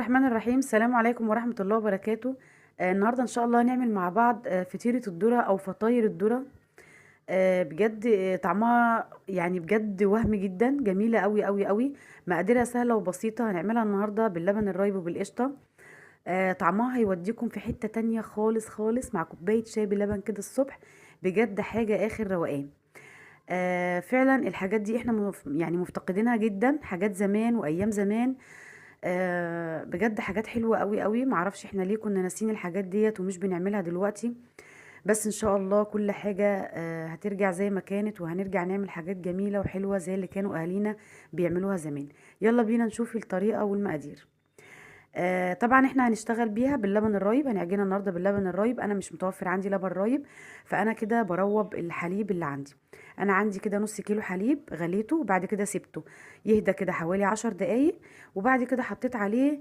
الرحمن الرحيم. السلام عليكم ورحمة الله وبركاته. النهاردة إن شاء الله هنعمل مع بعض فطيرة الذرة أو فطاير الذرة. بجد طعمها يعني بجد وهم جدا جميلة أوي أوي أوي. مقاديرها سهلة وبسيطة. هنعملها النهاردة باللبن الرايب وبالقشطة. طعمها هيوديكم في حتة تانية خالص خالص مع كوباية شاي بلبن كده الصبح. بجد حاجة آخر روقان. فعلا الحاجات دي احنا يعني مفتقدينها جدا، حاجات زمان وأيام زمان. بجد حاجات حلوة قوي قوي، معرفش احنا ليه كنا ناسين الحاجات ديت ومش بنعملها دلوقتي. بس ان شاء الله كل حاجة هترجع زي ما كانت، وهنرجع نعمل حاجات جميلة وحلوة زي اللي كانوا اهالينا بيعملوها زمان. يلا بينا نشوف الطريقة والمقادير. طبعا احنا هنشتغل بيها باللبن الرايب، هنعجنها النهارده باللبن الرايب. انا مش متوفر عندي لبن رايب، فانا كده بروب الحليب اللي عندي. انا عندي كده نص كيلو حليب غليته وبعد كده سبته يهدى كده حوالي 10 دقايق، وبعد كده حطيت عليه